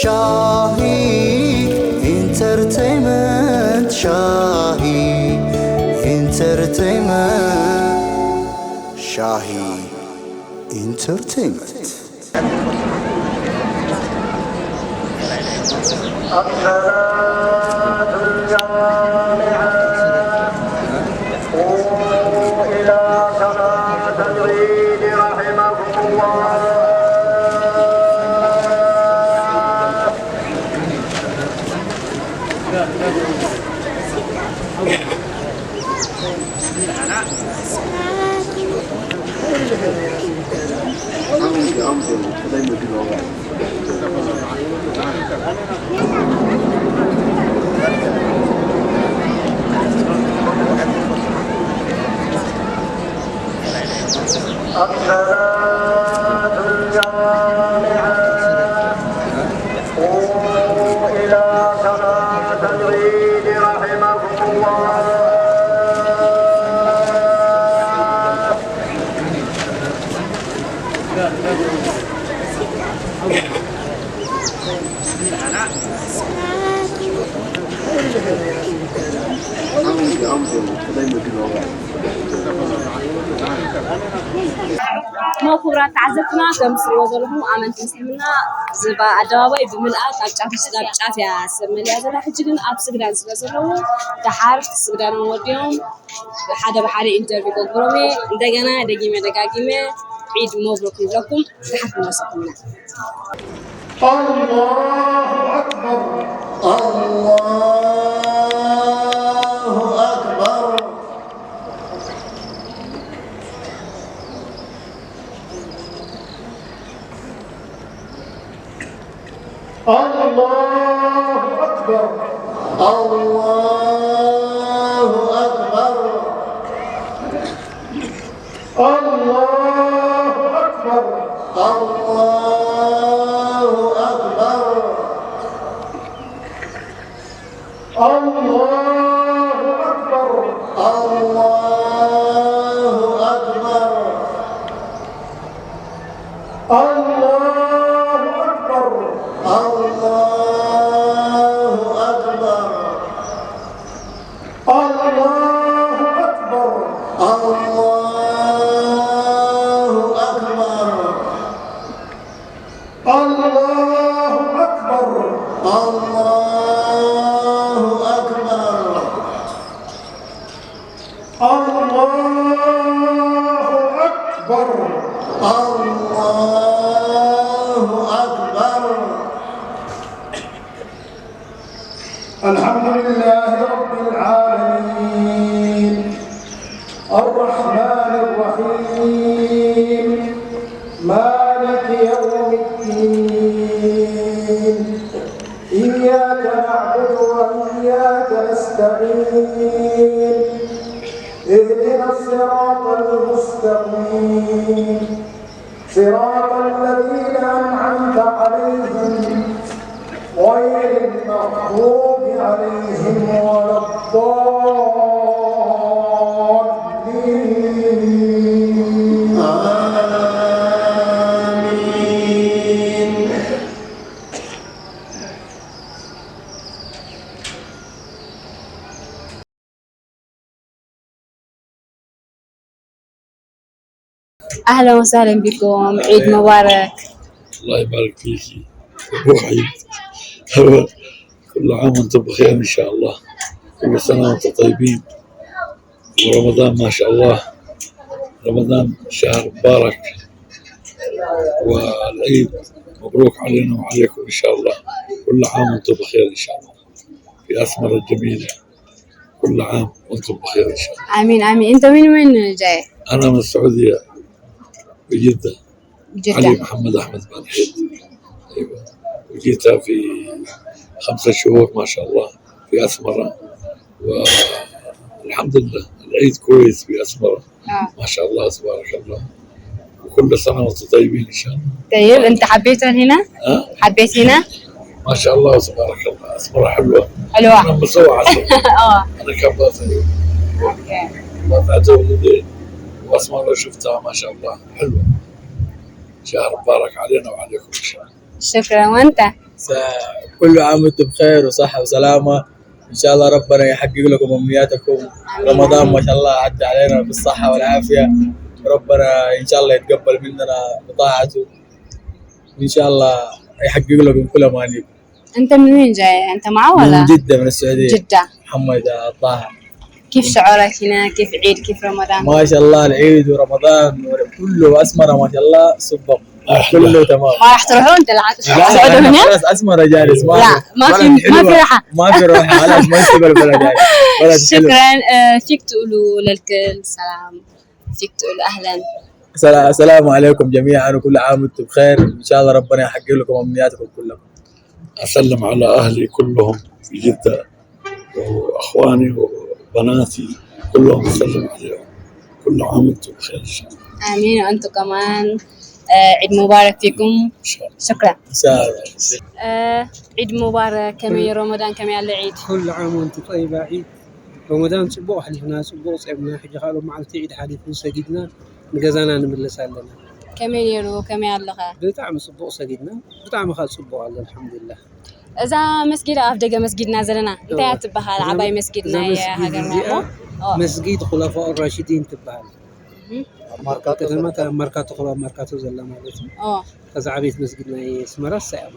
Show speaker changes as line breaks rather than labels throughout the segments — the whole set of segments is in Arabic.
شاهي انترتينمنت شاهي انترتينمنت شاهي انترتينمنت
الصلاة الجامعة قوموا إلى صلاة العيد رحمكم الله. الصلاة الجامعة قوموا إلى صلاة العيد رحمكم الله.
ما خبرات تعزتنا كم سوى ظلهم عملت مسلمنا زبا أدوابي بملأت أبجعف السلام جعف يا سمي لازم حجلين أبسقدان سلسلهم تحارف السقدان وديهم حدا بحالي انترفيو قبرمي دقنا دقيمة دقاقيمة عيد مبروك لكم تحت نصفنا.
الله أكبر الله أكبر. الله أكبر الله أكبر الله أكبر الله أكبر الله أكبر الله أكبر الله أكبر الله أكبر الله أكبر الله أكبر الله أكبر الله أكبر الله أكبر الله أكبر. الحمد لله رب العالمين الرحمن الرحيم مالك يوم الدين إياك نعبد وإياك نستعين اهدنا الصراط المستقيم صراط الذين أنعمت عليهم غير المغضوب عليهم ولا الضالين آمين.
أهلا وسهلا بكم عيد مبارك.
الله يبارك فيكي أبو عيد كل عام وانتم بخير إن شاء الله. كل سنة وانتم طيبين. ورمضان ما شاء الله رمضان شهر مبارك والعيد مبروك علينا وعليكم إن شاء الله. كل عام وانتم بخير إن شاء الله في أثمرة الجميلة. كل عام وانتم بخير إن شاء الله.
آمين آمين. أنت من وين جاي؟
أنا من السعودية بجدة.
جدة.
علي محمد أحمد بن حيد. أيوة. وجيتها في 5 شهور ما شاء الله في أثمرة والحمد لله العيد كويس في أثمرة ما شاء الله تبارك الله. وكل سنة وانتم طيبين إن شاء الله.
طيب أنت حبيت هنا؟ حبيت هنا؟
ما شاء الله تبارك الله أثمرة حلوة.
حلوة.
أنا مسوي عسل. أنا كان باطل.
أوكي.
باطل ولدين وأثمرة شفتها ما شاء الله حلوة. شهر مبارك علينا وعليكم إن شاء الله.
شكرا. وأنت؟
كل عام وانتم بخير وصحة وسلامة. إن شاء الله ربنا يحقق لكم أمنياتكم. رمضان ما شاء الله عدى علينا بالصحة والعافية. ربنا إن شاء الله يتقبل مننا بطاعته، وإن شاء الله يحقق لكم كل أمانيكم.
أنت من وين جاي؟ أنت معه ولا؟
من جدة، من السعودية.
جدة.
محمد طه.
كيف شعورك هنا؟ كيف عيد؟ كيف رمضان؟
ما شاء الله العيد ورمضان كله أسمرة ما شاء الله صبق كله تمام.
ما راح تروحون تقعدوا هنا؟
خلاص أسمرة جالس.
لا ما في راحة.
ما في راحة. خلاص ما يستقبل البلد هاي.
شكرا. فيك تقولوا للكل سلام؟ فيك تقول أهلا؟
السلام عليكم جميعا وكل عام وانتم بخير. إن شاء الله ربنا يحقق لكم أمنياتكم كلكم.
أسلم على أهلي كلهم في جدة وأخواني وبناتي كلهم أسلم عليهم. كل عام وأنتم بخير إن شاء الله.
آمين وأنتم كمان. عيد مبارك فيكم.
إن شاء الله.
شكرا.
إن شاء الله.
عيد مبارك. كمي رمضان كمي على العيد.
كل عام وأنتم طيبة. عيد رمضان صبوا حليفنا صبوا صعبنا حاجة قالوا معلتي عيد حليفنا سجدنا نجزانا نملس لنا.
كمي يرو كمي على خا.
بتعمل صبوا سجدنا بتعمل خال صبوا على الحمد لله.
إذا مسجد أفدق مسجد نازلنا أنت تبها العباي مسجدنا يا هاجر
مسجد خلفاء الراشدين تبها ماركات خلفاء ماركات زلا مالتهم كذا عبيت مسجدنا يسمر الساعة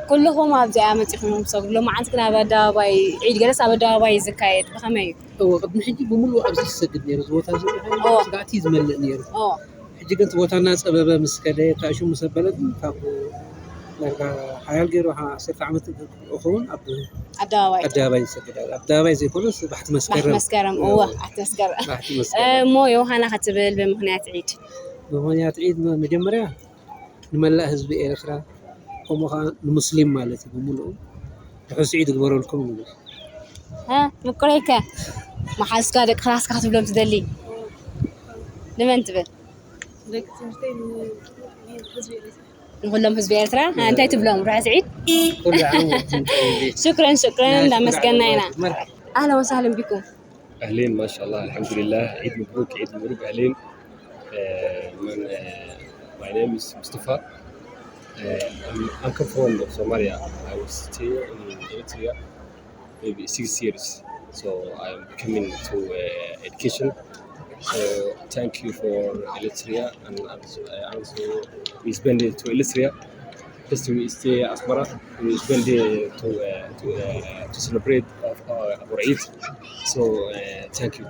كلهم أبدي أمتى خلهم صغر لما عندنا بدا باي عيد جلس أبدا باي زكاية بخمية
قد محجي بملو أبزي السجد نيرز وتازي قاعد مل نيرز حجي كنت وتانا سبب مسكدة تعيشوا مسبلة كابو حيال غيره صرت عملت أخون أداوي سكر أداوي زي كله بحت مسكرم بحت مسكرم
مو يوهانا خطبل
بمهنيات عيد مجمرة نملأ حزب إيرترا هم خان المسلم مالتي بملؤ يحس عيد قبروا لكم
ها مكرهك ما حاسس كادك خلاص كاتب لهم تدلي لما انتبه نقول لهم حزب إيرترا أنت تبلهم راح سعيد.
كل عام
شكرا لمسكنا هنا. أهلا وسهلا بكم.
أهلين ما شاء الله الحمد لله. عيد مبروك عيد مبروك أهلين. My name is Mustafa. I'm come from Somalia. I was staying in Eritrea maybe 6 years. So I'm coming to education. So thank you for Eritrea and also we spend it to Eritrea. First we stay Asmara. We spend it to celebrate our Eid. So thank you,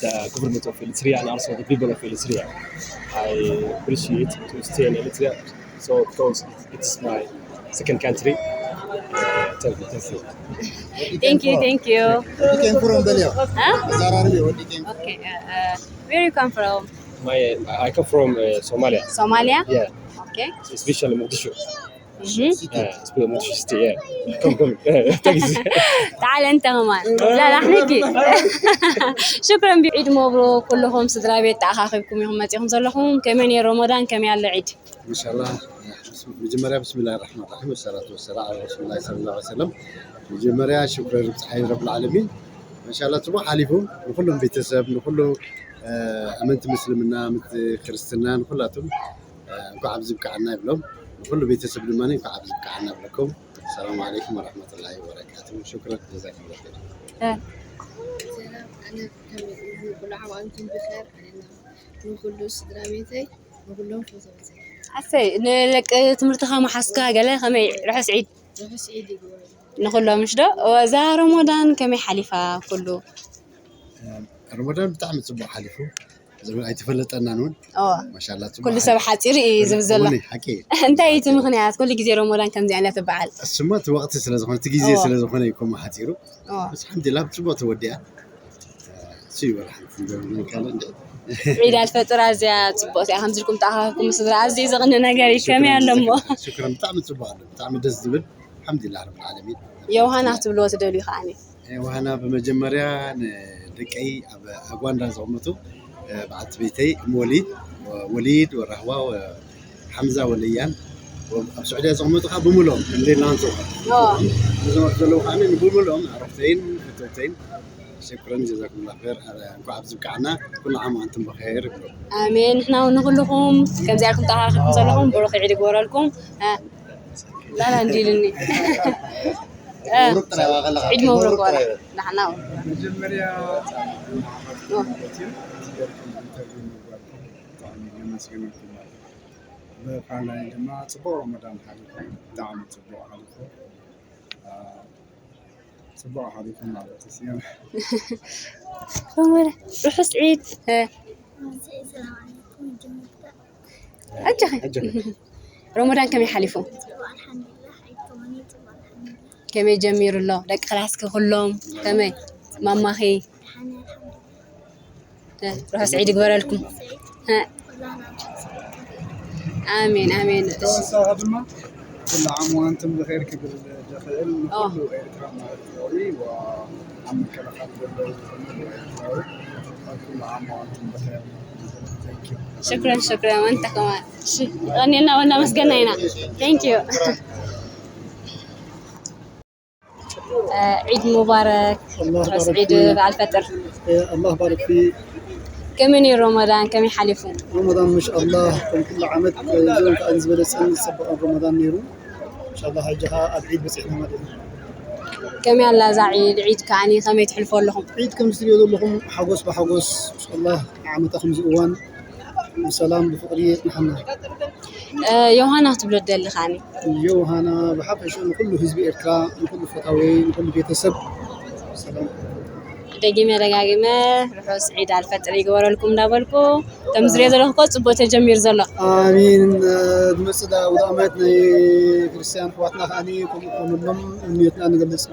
the government of Eritrea and also the people of Eritrea. I appreciate to stay in Eritrea. So because it's my second country.
Thank you.
You came from Belia.
Okay. Where you come from?
I come from Somalia.
Somalia?
Yeah.
Okay.
Especially Mogadishu. Especially Mogadishu city. Yeah. Come. Thanks.
تعال أنت كمان. لا نحكي. شكرا بعيد مبروك كلهم صدرا بيت أخاكم يوم ما تيهم صلهم كمان يا رمضان كمان على العيد.
إن شاء الله. مجمرة بسم الله الرحمن الرحيم والصلاة والسلام على رسول الله صلى الله عليه وسلم. مجمرة شكرا رب العالمين. إن شاء الله تروح عليهم وكلهم بيتسب وكله أمنت مسلمنا أمنت كريستيان كلاتهم كعب زبك عنا بلهم وكله بيتسب لماني كعب زبك عنا بلكم. السلام عليكم ورحمة الله وبركاته. شكرا جزاكم الله خير.
سلام أنا كل عام وأنتم بخير. أنا نقول صدراميتي نقولهم فوزوتي.
عسى لك تمرتها مع حسكا قال خمي راح سعيد
يقول
نقول له مش ده وزا رمضان كم حليفة كله
رمضان بتعمل صبح حليفه زمان أي تفلت أنا نون ما شاء الله
كل سبب حاتير زبزلة
حكي
أنت أي تمغنيات كل جزيرة رمضان كم زي على تبعال
السمات وقت سلازم تجي سلازم يكون ما حاتيره بس الحمد لله بتصبح توديها سيبوا الحمد لله كان
عيد الفطر زي صبوت يا خمس لكم تعرفكم صدر عزيز غنى نجاري كم يعلموا
شكرا بتعمل صباح بتعمل دز دبل الحمد لله رب العالمين
يوهانا تبلو تدولي خاني
يوهانا بمجمريا دقي أقوان رازمته بعد بيتي وليد والرهوة وحمزة وليان وبسعودية زعمته بملهم اللي نانسوها زعمت له خاني بملهم عرفتين فتوتين شكرا جزاكم الله خير نكون عبزك عنا كل عام وأنتم بخير
آمين. إحنا نقول لكم كم زيكم تعرفكم صلهم بروح عيد قبر لكم لا نديلني عيد مبروك ولا نحن
مجمريا كان يا جماعة صبوا رمضان حالكم دعم صبوا حالكم صبوا حالكم على تسيان
روحوا سعيد
السلام عليكم
أجل رمضان كم يحلفون
الحمد لله حيكوني طبعا الحمد لله
كم يجمير الله لك خلاص كلهم كم ماما هي روحوا سعيد يقبل لكم ها آمين آمين
كل عام وأنتم بخير كبر الجخيل كله إكرام الكوري وعم كلا خالد كل عام وأنتم بخير.
شكرا وأنت كمان غنينا وأنا مسجنينا thank you عيد مبارك عيد الفطر
الله بارك فيك.
كمني رمضان كم يحلفون
رمضان ما شاء الله كل عام زين كأنزل السنة سبع رمضان نيرو إن شاء الله هيجها العيد بس إحنا ما
كم يلا زعيد عيد كاني كم يتحلفون لهم
عيد كم يصيروا لهم حقوس بحقوس ما شاء الله عام تخمس أوان وسلام بفقرية محمد
يوهانا تبلد اللي خاني
يوهانا بحب شو كله حزب إركا كله فتاوي كله بيتسب سلام
دقيمة روحوا سعيد على الفطر يقولوا لكم دابلكم تمزري زلهم قص بوت جمير زلا
آمين دمسدا ودامتنا كريستيان حواتنا خاني كم لهم نيتنا نقدس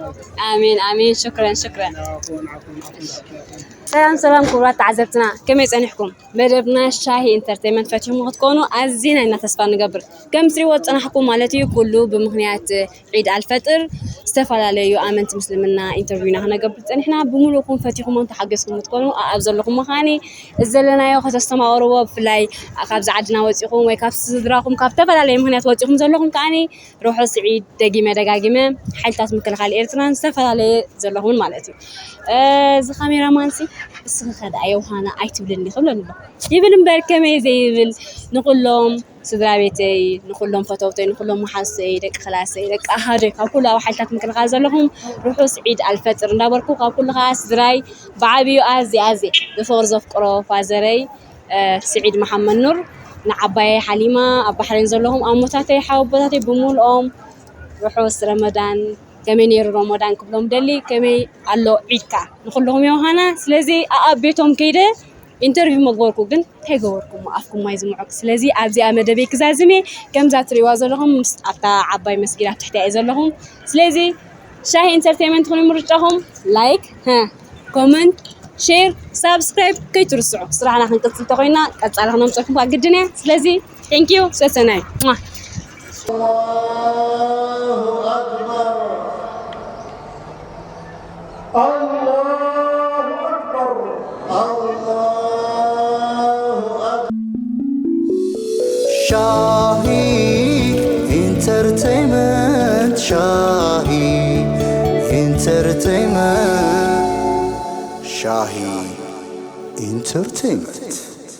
آمين شكرا سلام كبرات عزبتنا كم يصنحكم مدبنا شاهي انترتينمنت فتحوا تكونوا عزينا إن تسفر نقبر كم سري وصنحكم مالتي كله بمغنيات عيد الفطر استفعل عليه آمنت مسلمنا انترفيونا هنا قبرت إحنا بملوكم فتحوا من تحققكم تكونوا أبزل لكم مخاني الزلنا يا أخذ استمعوا فلاي أخذ عدنا وتيقوم ويكاف صدراكم كاف تفعل عليه مغنيات وتيقوم زلهم كاني روحوا سعيد دقيمة حلتات مكل خال إيرتران استفعل عليه زلهم مالتي زخاميرا مانسي السخخة أيوهانا أيتبلني خبلني يبلن بركمي زي يبل نقول لهم سدرابيتي نقول لهم فتوتي نقول لهم محاسي دك خلاصي دك أهدك كلها وحلتات ممكن غازل لهم روحوا سعيد الفطر نبركوا كل غاز دراي بعبيو أزي بفورز of قرو فازري سعيد محمد نور نعباي حليمة أبا حرين زلهم أموتاتي حوبتاتي بمول روحوا رمضان كمين ير رمضان كلهم دلي كمي الله عيدك نقول لهم يوهانا سلزي أبيتهم كده انترفيو مقبولكم جن تجوركم وأفكم ما يزمعك سلزي أبزي أمد بيك زازمي كم زات رواز لهم أتا عباي مسجلات تحت إذا لهم سلزي شاهي انترتينمنت خلوا مرجعهم لايك كومنت شير سبسكرايب كي ترسعوا صراحة نحن قصة تقولنا قصة لهم نمسكم بعد الدنيا سلزي thank you سناي
Shahi Entertainment Shahi Entertainment